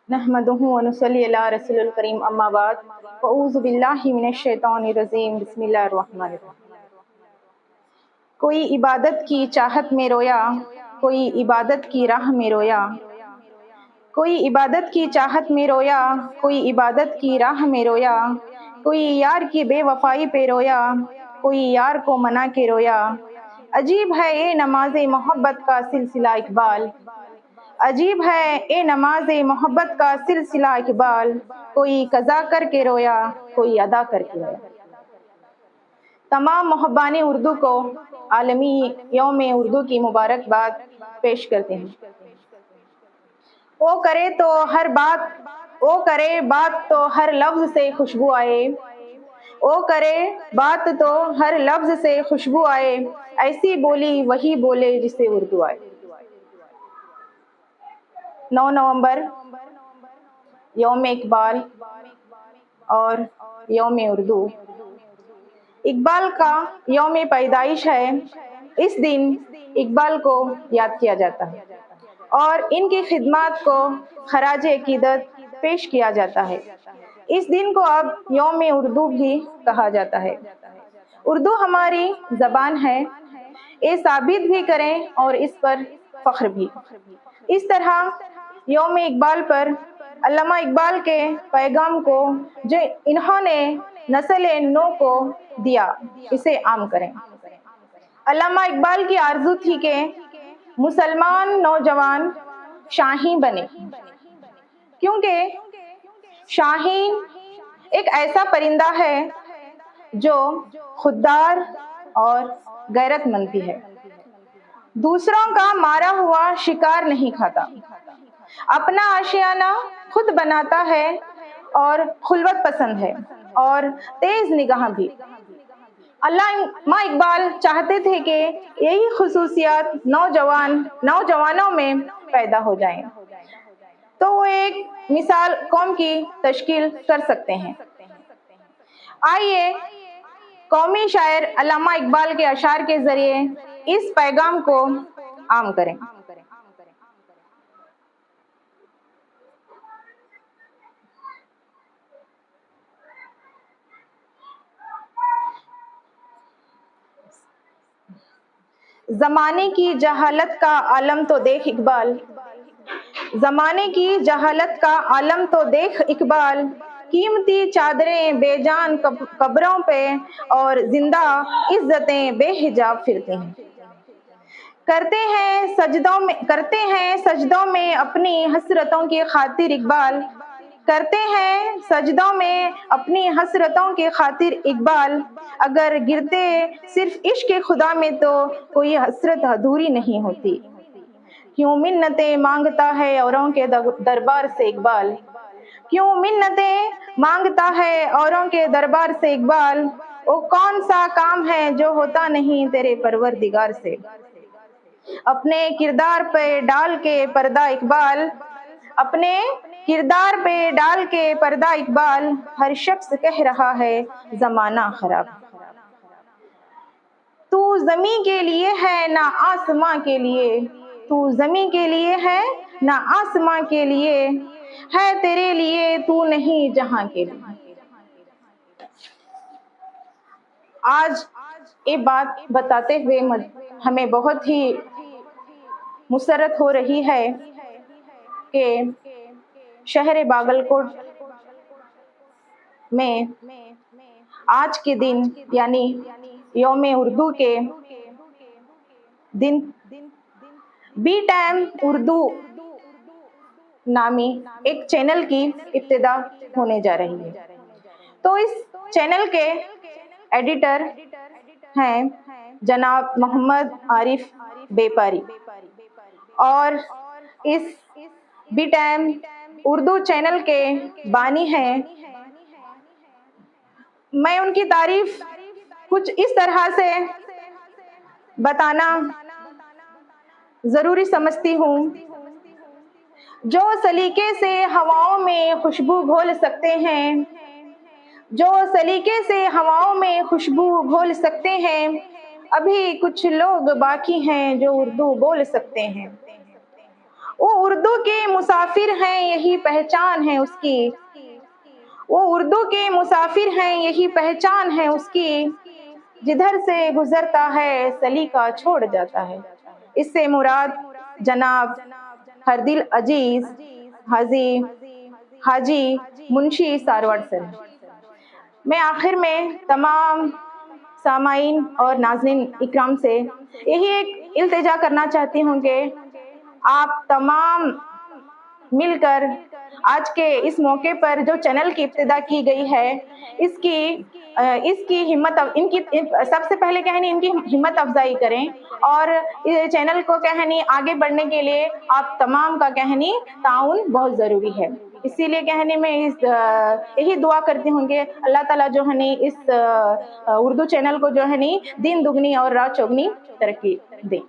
नहमदुहु व नुसल्ली अला रसूलिल करीम अम्मा बाद फ़अऊज़ु बिल्लाहि मिनश शैतानिर रजीम बिस्मिल्लाहिर रहमानिर रहीम। कोई इबादत की चाहत में रोया, कोई इबादत की राह में रोया, कोई इबादत की चाहत में रोया, कोई इबादत की राह में रोया, कोई यार की बेवफाई पे रोया, कोई यार को मना के रोया। अजीब है ये नमाज मोहब्बत का सिलसिला इकबाल, अजीब है ए नमाज मोहब्बत का सिलसिला इकबाल। कोई कज़ा करके रोया, कोई अदा करके रोया। तमाम मुहब्बानी उर्दू को आलमी यौम उर्दू की मुबारकबाद पेश करते हैं। ओ करे तो हर बात, ओ करे बात तो हर लफ्ज़ से खुशबू आए, ओ करे बात तो हर लफ्ज़ से खुशबू आए, ऐसी बोली वही बोले जिसे उर्दू आए। 9 नवंबर यौम इकबाल और यौम उर्दू। इकबाल का यौम पैदाइश है। इस दिन इकबाल को याद किया जाता है और इनकी खिदमत को खराज अकीदत पेश किया जाता है। इस दिन को अब यौम उर्दू भी कहा जाता है। उर्दू हमारी ज़बान है, ये साबित भी करें और इस पर फ़ख्र भी। इस तरह यौम इकबाल पर अल्लामा इकबाल के पैगाम को जो इन्होंने नस्ल नौ को दिया, इसे आम करें। अल्लामा इकबाल की आरज़ू थी कि मुसलमान नौजवान शाहीन बने, क्योंकि शाहीन एक ऐसा परिंदा है जो खुददार और गैरतमंद भी है। दूसरों का मारा हुआ शिकार नहीं खाता, अपना आशियाना खुद बनाता है और खुलवत पसंद है और तेज निगाह भी। अल्लामा इकबाल चाहते थे कि यही खुसूसियात नौजवानों में पैदा हो जाएं, तो वो एक मिसाल कौम की तश्कील कर सकते हैं। आइए कौमी शायर अल्लामा इकबाल के अशार के जरिए इस पैगाम को आम करें। ज़माने की जहालत का आलम तो देख इकबाल, ज़माने की जहालत का आलम तो देख इकबाल। कीमती चादरें बेजान कब्रों पे और जिंदा इज्जतें बेहिजाब फिरते हैं। करते हैं सजदों में अपनी हसरतों की खातिर इकबाल, करते हैं सजदों में अपनी हसरतों की खातिर इकबाल। अगर गिरते सिर्फ इश्क खुदा में तो कोई हसरत अधूरी नहीं होती। क्यों मिन्नतें मांगता है औरों के दरबार से इकबाल, क्यों मिन्नतें मांगता है औरों के दरबार से इकबाल। वो कौन सा काम है जो होता नहीं तेरे परवरदिगार से। अपने किरदार पे डाल के पर्दा इकबाल, अपने किरदार पे डाल के पर्दा इकबाल। हर शख्स कह रहा है जमाना खराब। तू ज़मीं के लिए है ना आसमां के लिए, तू ज़मीं के लिए है ना आसमां के लिए, है तेरे लिए तू नहीं जहां के लिए। आज ये बात बताते हुए हमें बहुत ही मुसरत हो रही है कि शहर बागलकोट में आज के दिन यानी यौम उर्दू के दिन बी टाइम उर्दू नामी एक चैनल की इब्तिदा होने जा रही है। तो इस चैनल के एडिटर हैं जनाब मोहम्मद आरिफ बेपारी और इस बी टाइम उर्दू चैनल के बानी हैं। मैं उनकी तारीफ कुछ इस तरह से बताना ज़रूरी समझती हूँ। जो सलीके से हवाओं में खुशबू घोल सकते हैं, जो सलीके से हवाओं में खुशबू घोल सकते हैं, अभी कुछ लोग बाकी हैं जो उर्दू बोल सकते हैं। वो उर्दू के मुसाफिर हैं यही पहचान है उसकी, वो उर्दू के मुसाफिर हैं यही पहचान है उसकी, जिधर से गुजरता है सलीका छोड़ जाता है। इससे मुराद जनाब हरदिल अजीज हाजी मुंशी सारवाड़ सर। मैं आखिर में तमाम सामाईन और नाज़रीन इकराम से यही एक इल्तिजा करना चाहती हूँ कि आप तमाम मिलकर आज के इस मौके पर जो चैनल की इब्तिदा की गई है इसकी सबसे पहले कहनी इनकी हिम्मत अफजाई करें और इस चैनल को कहनी आगे बढ़ने के लिए आप तमाम का कहनी ताउन बहुत ज़रूरी है। इसीलिए कहने में यही दुआ करती हूँ कि अल्लाह ताला जो है नी इस उर्दू चैनल को जो है नी दिन दुगनी और रात चौगनी तरक्की दें।